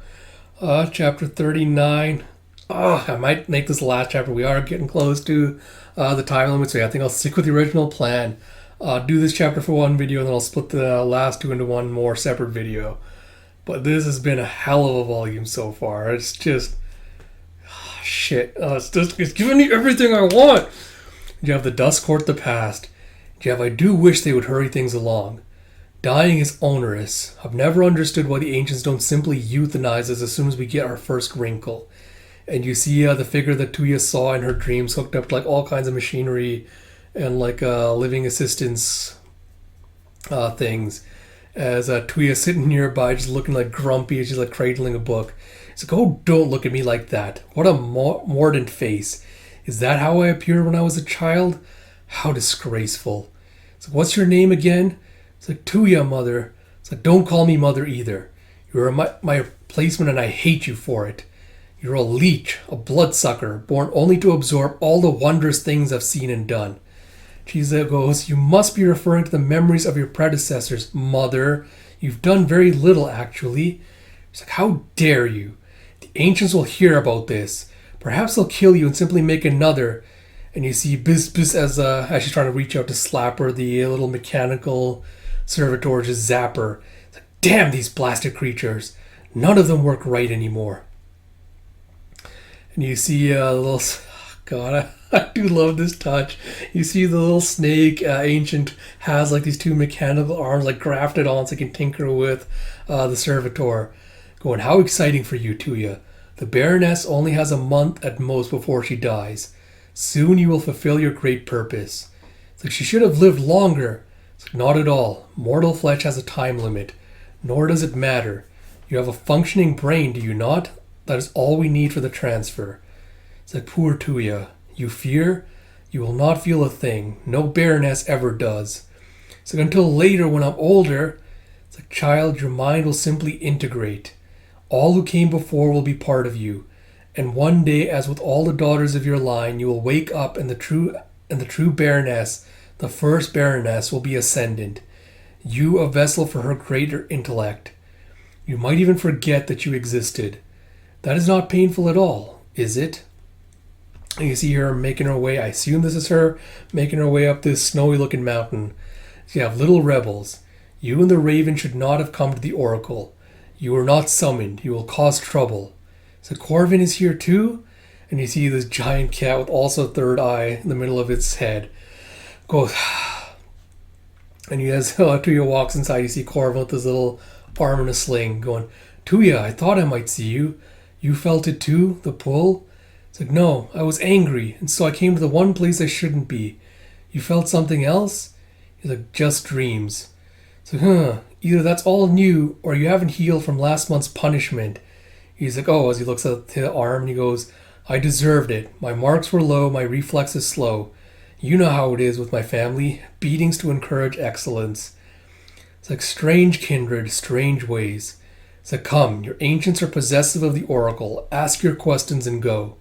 Chapter 39. I might make this the last chapter. We are getting close to the time limit, so yeah, I think I'll stick with the original plan. Do this chapter for one video, and then I'll split the last two into one more separate video. But this has been a hell of a volume so far. It's just... shit. It's giving me everything I want. You have the Dust Court, the past. You have I do wish they would hurry things along. Dying is onerous. I've never understood why the ancients don't simply euthanize us as soon as we get our first wrinkle. And you see the figure that Tuya saw in her dreams hooked up to like all kinds of machinery and like living assistance things. As Tuya sitting nearby, just looking like grumpy as she's like cradling a book. It's like, oh, don't look at me like that. What a mordant face. Is that how I appeared when I was a child? How disgraceful. It's like, what's your name again? It's like, Tuya, mother. It's like, don't call me mother either. You're my replacement and I hate you for it. You're a leech, a bloodsucker, born only to absorb all the wondrous things I've seen and done. Chiza goes, you must be referring to the memories of your predecessors, mother. You've done very little, actually. It's like, how dare you? The ancients will hear about this. Perhaps they'll kill you and simply make another. And you see Bis as she's trying to reach out to slap her, the little mechanical servitor just zap her. It's like, damn these blasted creatures. None of them work right anymore. And you see a little... God, I do love this touch. You see the little snake ancient has like these two mechanical arms like grafted on so he can tinker with the servitor. Going, how exciting for you, Tuya. The Baroness only has a month at most before she dies. Soon you will fulfill your great purpose. It's like she should have lived longer. It's like, not at all. Mortal flesh has a time limit. Nor does it matter. You have a functioning brain, do you not? That is all we need for the transfer. It's like, poor Tuya. You fear? You will not feel a thing. No Baroness ever does. It's like, until later when I'm older. It's like, child, your mind will simply integrate. All who came before will be part of you. And one day, as with all the daughters of your line, you will wake up and the true Baroness, the first Baroness, will be ascendant. You a vessel for her greater intellect. You might even forget that you existed. That is not painful at all, is it? And you see her making her way, I assume this is her, making her way up this snowy looking mountain. So you have little rebels. You and the raven should not have come to the oracle. You were not summoned. You will cause trouble. So Corvin is here too? And you see this giant cat with also a third eye in the middle of its head. Goes, and as Tuya walks inside, you see Corvin with his little arm in a sling going, Tuya, I thought I might see you. You felt it too, the pull? It's like, no, I was angry, and so I came to the one place I shouldn't be. You felt something else? He's like, just dreams. It's like, either that's all new, or you haven't healed from last month's punishment. He's like, oh, as he looks at the arm, and he goes, I deserved it. My marks were low, my reflexes slow. You know how it is with my family, beatings to encourage excellence. It's like, strange kindred, strange ways. It's like, come, your ancients are possessive of the oracle. Ask your questions and go.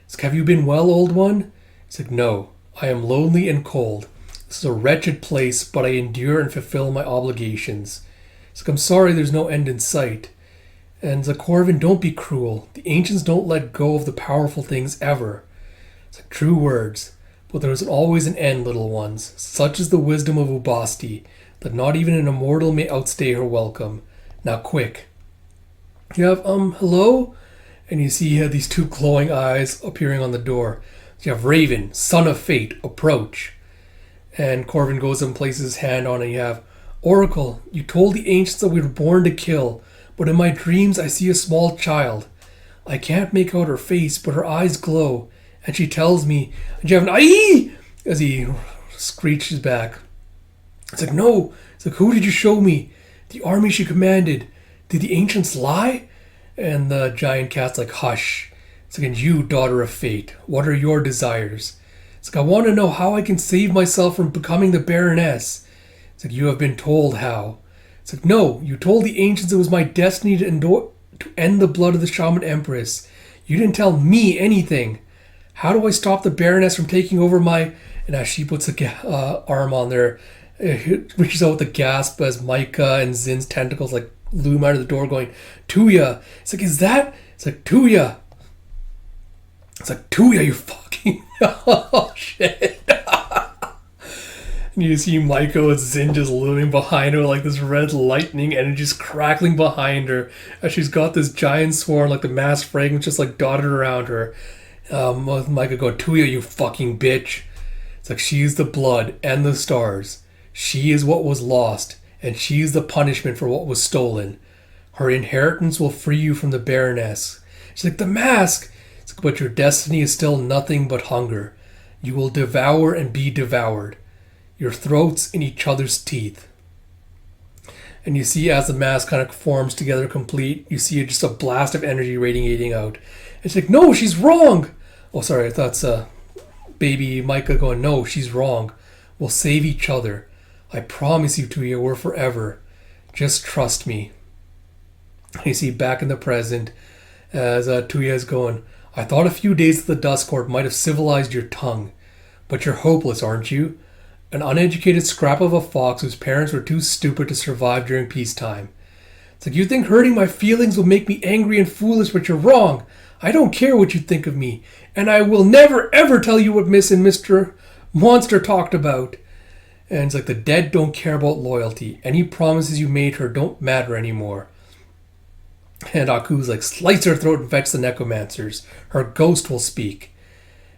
It's like, have you been well, old one? It's like, no, I am lonely and cold. This is a wretched place, but I endure and fulfill my obligations. It's like, I'm sorry there's no end in sight. And it's like, Corvin, don't be cruel. The ancients don't let go of the powerful things ever. It's like, true words. But there is always an end, little ones. Such is the wisdom of Ubasti, that not even an immortal may outstay her welcome. Now quick. You have, hello? And you see these two glowing eyes appearing on the door. You have Raven, son of fate, approach. And Corvin goes and places his hand on it. You have, Oracle, you told the ancients that we were born to kill, but in my dreams I see a small child. I can't make out her face, but her eyes glow. And she tells me, and you have an aye! As he screeches back. It's like, no. It's like, who did you show me? The army she commanded. Did the ancients lie? And the giant cat's like, hush. It's like, and you, daughter of fate, what are your desires? It's like, I want to know how I can save myself from becoming the Baroness. It's like, you have been told how. It's like, no, you told the ancients it was my destiny to end the blood of the Shaman Empress. You didn't tell me anything. How do I stop the Baroness from taking over my... And as she puts the arm on there, it reaches out with a gasp as Micah and Zin's tentacles like loom out of the door going, Tuya. It's like, is that? It's like, Tuya. It's like, Tuya, you fucking... Oh, shit. And you see Micah with Zin just looming behind her like this red lightning and just crackling behind her as she's got this giant swarm like the mass fragments just like dotted around her. Micah going, Tuya, you fucking bitch. It's like, she's the blood and the stars. She is what was lost, and she is the punishment for what was stolen. Her inheritance will free you from the Baroness. She's like, the mask! It's like, but your destiny is still nothing but hunger. You will devour and be devoured. Your throats in each other's teeth. And you see as the mask kind of forms together complete, you see just a blast of energy radiating out. It's like, no, she's wrong! Oh, sorry, that's baby Micah going, no, she's wrong. We'll save each other. I promise you, Tuya, we're forever. Just trust me. And you see back in the present as Tuya is going, I thought a few days at the Dust Court might have civilized your tongue. But you're hopeless, aren't you? An uneducated scrap of a fox whose parents were too stupid to survive during peacetime. It's like, you think hurting my feelings will make me angry and foolish, but you're wrong. I don't care what you think of me, and I will never ever tell you what Miss and Mr. Monster talked about. And it's like, the dead don't care about loyalty. Any promises you made her don't matter anymore. And Aku's like, slice her throat and fetch the necromancers. Her ghost will speak.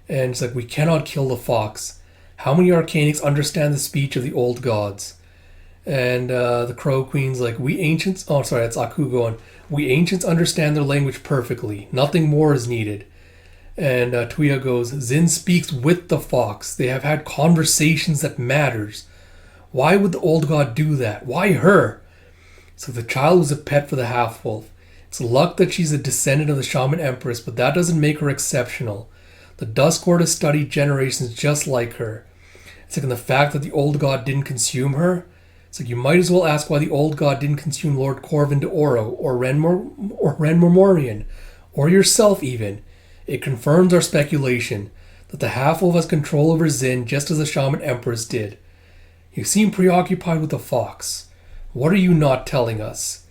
And it's like, we cannot kill the fox. How many Arcanics understand the speech of the old gods? And the Crow Queen's like, we ancients... Oh, sorry, that's Aku going. We ancients understand their language perfectly. Nothing more is needed. And Tuya goes, Zin speaks with the fox. They have had conversations that matters. Why would the old god do that? Why her? So the child was a pet for the half-wolf. It's luck that she's a descendant of the Shaman Empress, but that doesn't make her exceptional. The Dust Court has studied generations just like her. It's like, in the fact that the old god didn't consume her, it's like, you might as well ask why the old god didn't consume Lord Corvin de Oro, or Ren Mormorian, or yourself even. It confirms our speculation that the half-wolf has control over Zin just as the Shaman Empress did. You seem preoccupied with the fox. What are you not telling us?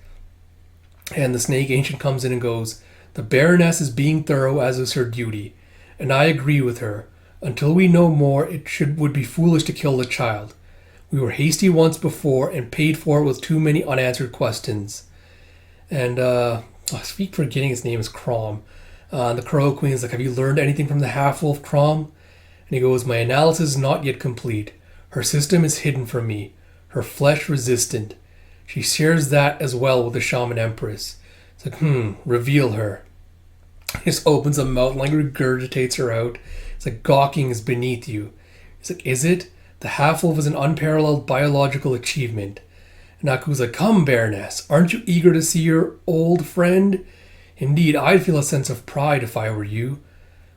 And the Snake Ancient comes in and goes, the Baroness is being thorough as is her duty, and I agree with her. Until we know more, would be foolish to kill the child. We were hasty once before and paid for it with too many unanswered questions. And I keep forgetting his name is Crom. The Crow Queen is like, have you learned anything from the half-wolf, Crom? And he goes, my analysis is not yet complete. Her system is hidden from me. Her flesh resistant. She shares that as well with the Shaman Empress. It's like, reveal her. He just opens a mouth and like regurgitates her out. It's like, gawking is beneath you. He's like, is it? The half-wolf is an unparalleled biological achievement. And Aku's like, come, Baroness, aren't you eager to see your old friend? Indeed, I'd feel a sense of pride if I were you.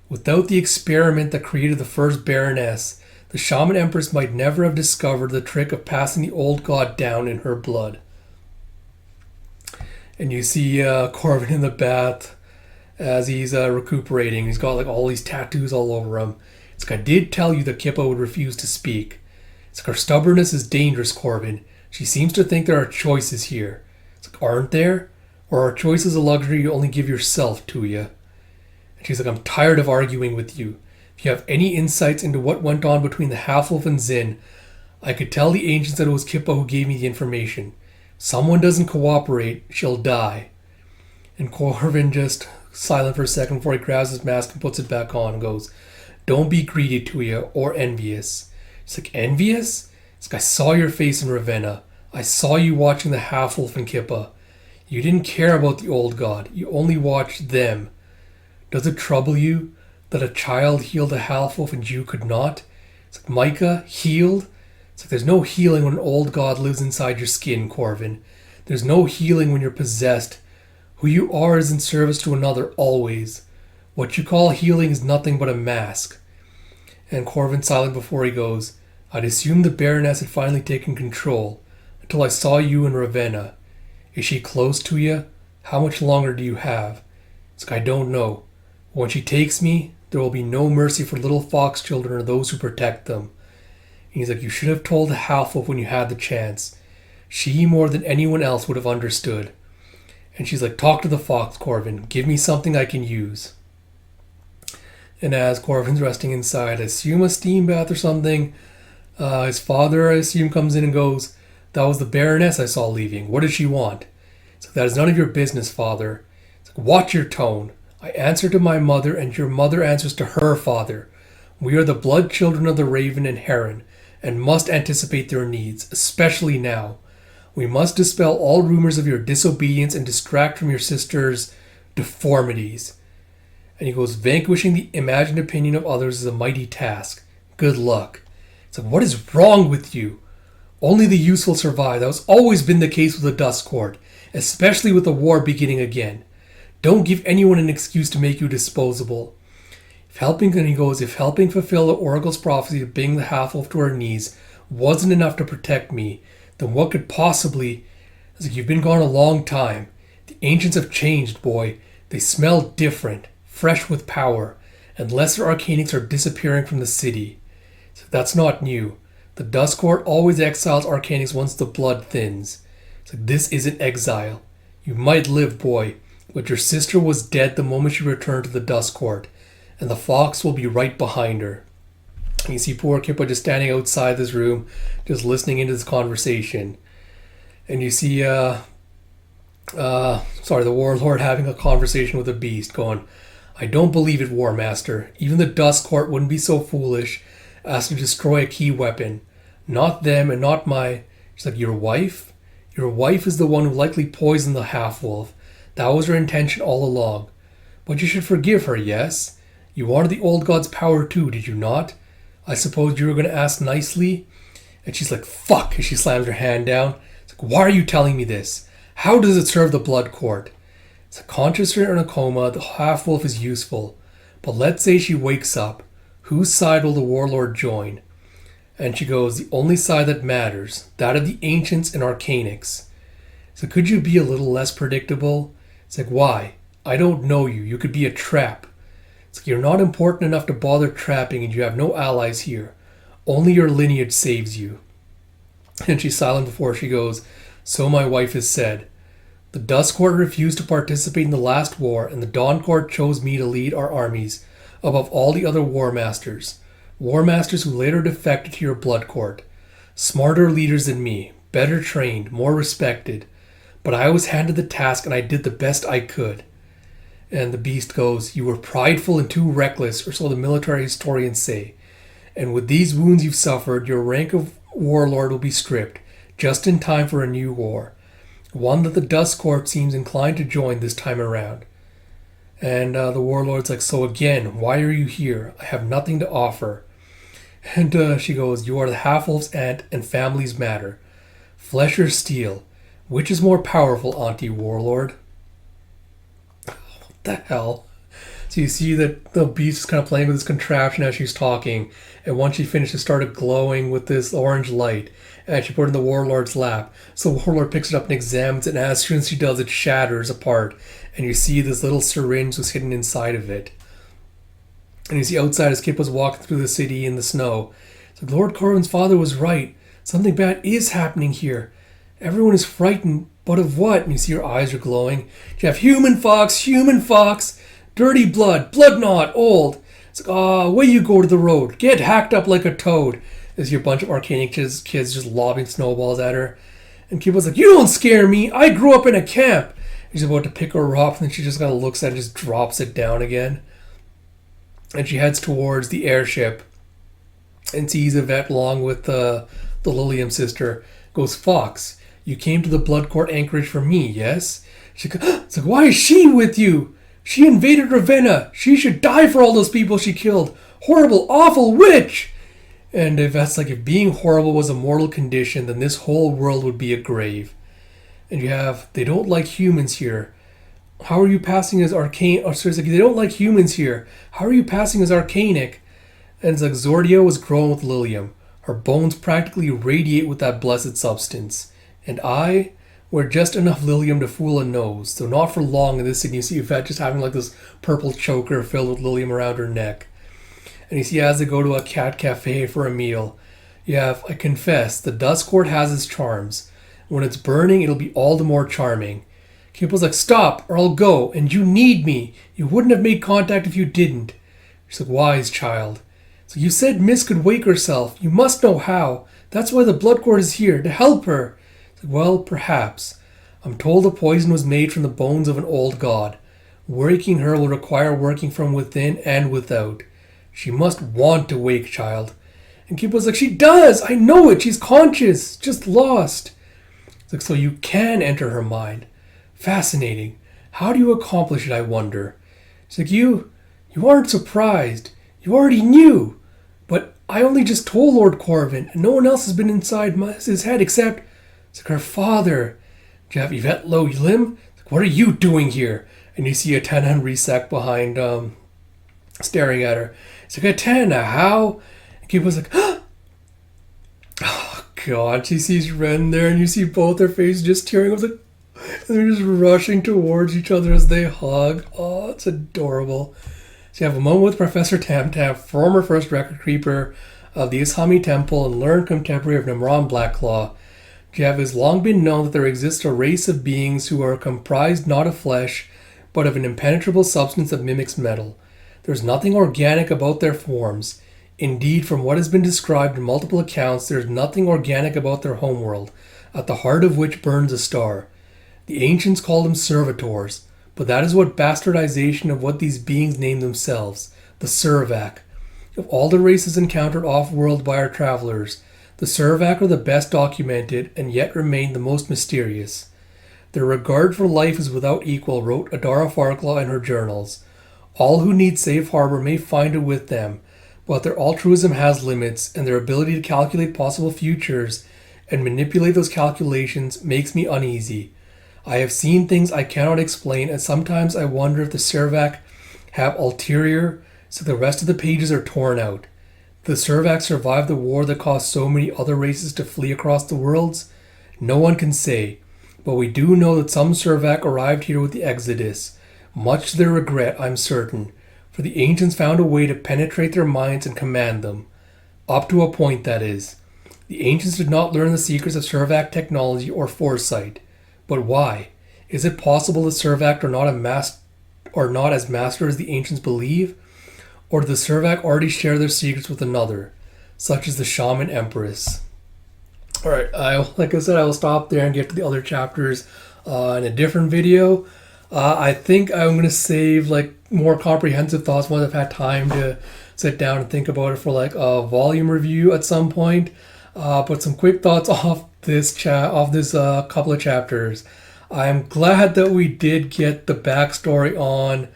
Without the experiment that created the first Baroness, the Shaman Empress might never have discovered the trick of passing the old god down in her blood. And you see Corvin in the bath as he's recuperating. He's got like all these tattoos all over him. It's like, I did tell you that Kippa would refuse to speak. It's like, her stubbornness is dangerous, Corvin. She seems to think there are choices here. It's like, aren't there? Or are choices a luxury you only give yourself, Tuya? And she's like, I'm tired of arguing with you. If you have any insights into what went on between the half-wolf and Zin, I could tell the ancients that it was Kippa who gave me the information. If someone doesn't cooperate, she'll die. And Corvin just silent for a second before he grabs his mask and puts it back on and goes, don't be greedy, Tuya, or envious. It's like, envious? It's like, I saw your face in Ravenna. I saw you watching the half-wolf and Kippa. You didn't care about the old god. You only watched them. Does it trouble you that a child healed a half-wolf and you could not? It's like, Micah, healed? It's like, there's no healing when an old god lives inside your skin, Corvin. There's no healing when you're possessed. Who you are is in service to another always. What you call healing is nothing but a mask. And Corvin's silent before he goes, I'd assumed the Baroness had finally taken control, until I saw you in Ravenna. Is she close to you? How much longer do you have? It's like, I don't know. When she takes me, there will be no mercy for little fox children or those who protect them. And he's like, you should have told the half-wolf when you had the chance. She, more than anyone else, would have understood. And she's like, talk to the fox, Corvin. Give me something I can use. And as Corvin's resting inside, I assume a steam bath or something, his father, I assume, comes in and goes, that was the Baroness I saw leaving. What does she want? It's like, that is none of your business, father. It's like, watch your tone. I answer to my mother, and your mother answers to her father. We are the blood children of the raven and heron, and must anticipate their needs, especially now. We must dispel all rumors of your disobedience and distract from your sister's deformities. And he goes, vanquishing the imagined opinion of others is a mighty task. Good luck. It's like, what is wrong with you? Only the useful survive. That was always been the case with the Dust Court, especially with the war beginning again. Don't give anyone an excuse to make you disposable. If helping fulfill the Oracle's prophecy to bring the half-elf to her knees wasn't enough to protect me, then what could possibly... It's like, you've been gone a long time. The ancients have changed, boy. They smell different, fresh with power, and lesser arcanics are disappearing from the city. So that's not new. The Dust Court always exiles arcanics once the blood thins. So this isn't exile. You might live, boy, but your sister was dead the moment she returned to the Dust Court, and the fox will be right behind her. And you see poor Kippa just standing outside this room, just listening into this conversation. And you see, the warlord having a conversation with the beast, going, I don't believe it, War Master. Even the Dust Court wouldn't be so foolish as to destroy a key weapon. Not them and not my... She's like, your wife? Your wife is the one who likely poisoned the half-wolf. That was her intention all along. But you should forgive her, yes? You wanted the old god's power too, did you not? I suppose you were going to ask nicely? And she's like, fuck, as she slams her hand down. It's like, why are you telling me this? How does it serve the Blood Court? It's a conscious or in a coma, the half-wolf is useful. But let's say she wakes up. Whose side will the warlord join? And she goes, the only side that matters, that of the ancients and arcanics. So could you be a little less predictable? It's like, why? I don't know you. You could be a trap. It's like, you're not important enough to bother trapping and you have no allies here. Only your lineage saves you. And she's silent before she goes, so my wife has said. The Dust Court refused to participate in the last war, and the Dawn Court chose me to lead our armies, above all the other war masters who later defected to your Blood Court. Smarter leaders than me, better trained, more respected. But I was handed the task and I did the best I could. And the beast goes, you were prideful and too reckless, or so the military historians say. And with these wounds you've suffered, your rank of warlord will be stripped, just in time for a new war. One that the Dust Court seems inclined to join this time around. And the warlord's like, so again, why are you here? I have nothing to offer. And she goes, you are the half-wolf's aunt and families matter. Flesh or steel? Which is more powerful, Auntie Warlord? What the hell? So you see that the beast is kind of playing with this contraption as she's talking. And once she finished, it started glowing with this orange light. And she put it in the warlord's lap. So the warlord picks it up and examines it. And as soon as she does, it shatters apart. And you see this little syringe was hidden inside of it. And you see outside as Kip was walking through the city in the snow. It's like, Lord Corwin's father was right. Something bad is happening here. Everyone is frightened, but of what? And you see her eyes are glowing. You have human fox, dirty blood, blood knot, old. It's like, away you go to the road. Get hacked up like a toad. There's your bunch of arcanic kids just lobbing snowballs at her. And Kip was like, you don't scare me. I grew up in a camp. She's about to pick her up, and then she just kind of looks at it and just drops it down again. And she heads towards the airship and sees Yvette along with the Lilium sister. Goes, Fox, you came to the Blood Court anchorage for me, yes? It's like, why is she with you? She invaded Ravenna. She should die for all those people she killed. Horrible, awful witch! And Yvette's like, if being horrible was a mortal condition, then this whole world would be a grave. And you have, they don't like humans here. How are you passing as arcane? Or sorry, like, they don't like humans here. How are you passing as arcanic? And it's like, Zordia was grown with Lilium. Her bones practically radiate with that blessed substance. And I wear just enough Lilium to fool a nose. Though not for long in this scene. You see Yvette just having like this purple choker filled with Lilium around her neck. And you see as they go to a cat cafe for a meal. You have, I confess, the Dust Court has its charms. When it's burning, it'll be all the more charming. Kip was like, stop, or I'll go, and you need me. You wouldn't have made contact if you didn't. She's like, wise child. So you said Miss could wake herself. You must know how. That's why the Blood Court is here, to help her. Like, well, perhaps. I'm told the poison was made from the bones of an old god. Waking her will require working from within and without. She must want to wake, child. And Kip was like, she does! I know it! She's conscious! Just lost. It's like, so you can enter her mind. Fascinating. How do you accomplish it, I wonder? It's like, you aren't surprised. You already knew. But I only just told Lord Corvin, and no one else has been inside his head except, it's like, her father. Do you have Yvette Low Lim? Like, what are you doing here? And you see Atena and Resak behind, staring at her. It's like, Atena, how? And Kid was like, oh God. She sees Ren there, and you see both their faces just tearing up. Like, and they're just rushing towards each other as they hug. Oh, it's adorable. So you have a moment with Professor Tam, former first record keeper of the Ishami Temple and learned contemporary of Nimram Blackclaw. You have, it has long been known that there exists a race of beings who are comprised not of flesh, but of an impenetrable substance that mimics metal. There is nothing organic about their forms. Indeed, from what has been described in multiple accounts, there is nothing organic about their homeworld, at the heart of which burns a star. The ancients called them servitors, but that is what bastardization of what these beings name themselves, the Servac. Of all the races encountered off-world by our travelers, the Servac are the best documented and yet remain the most mysterious. Their regard for life is without equal, wrote Adara Farklaw in her journals. All who need safe harbor may find it with them, but their altruism has limits, and their ability to calculate possible futures and manipulate those calculations makes me uneasy. I have seen things I cannot explain, and sometimes I wonder if the Servac have ulterior, so the rest of the pages are torn out. The Servac survived the war that caused so many other races to flee across the worlds? No one can say, but we do know that some Servac arrived here with the Exodus. Much to their regret, I'm certain, for the ancients found a way to penetrate their minds and command them. Up to a point, that is. The ancients did not learn the secrets of Servac technology or foresight. But why? Is it possible the Servac are not as master as the ancients believe? Or do the Servac already share their secrets with another, such as the Shaman Empress? Alright, like I said, I will stop there and get to the other chapters in a different video. I think I'm going to save like more comprehensive thoughts once I've had time to sit down and think about it for like a volume review at some point. But some quick thoughts off this couple of chapters. I'm glad that we did get the backstory on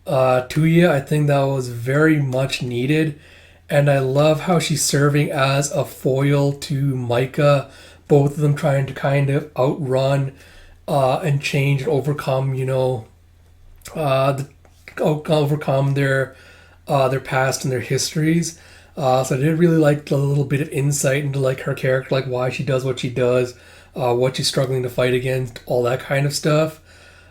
Tuya. I think that was very much needed, and I love how she's serving as a foil to Micah. Both of them trying to kind of outrun and change and overcome, overcome their past and their histories. So I did really like a little bit of insight into like her character, like why she does what she does, what she's struggling to fight against, all that kind of stuff.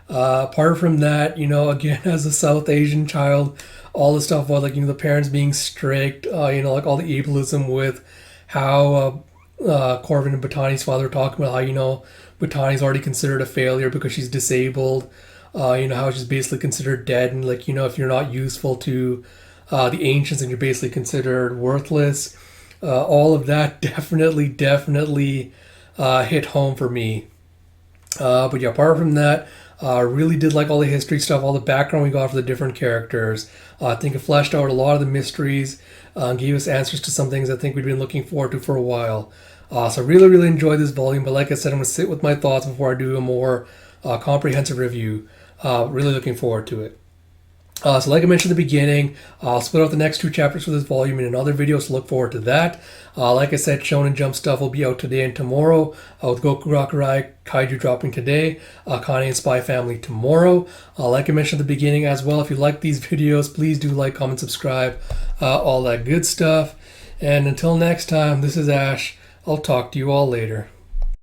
Apart from that, again, as a South Asian child, all the stuff about like, the parents being strict, like all the ableism with how Corvin and Botani's father were talking about how, Botani's already considered a failure because she's disabled, how she's basically considered dead, and like, if you're not useful to the ancients and you're basically considered worthless. All of that definitely hit home for me. But yeah, apart from that, really did like all the history stuff, all the background we got for the different characters. I think it fleshed out a lot of the mysteries, gave us answers to some things I think we'd been looking forward to for a while. So really enjoyed this volume, but like I said, I'm going to sit with my thoughts before I do a more comprehensive review. Really looking forward to it. So like I mentioned at the beginning, I'll split out the next two chapters for this volume in another video, so look forward to that. Like I said, Shonen Jump stuff will be out today and tomorrow, with Goku Rakurai Kaiju dropping today, Kane and Spy Family tomorrow. Like I mentioned at the beginning as well, if you like these videos, please do like, comment, subscribe, all that good stuff. And until next time, this is Ash. I'll talk to you all later.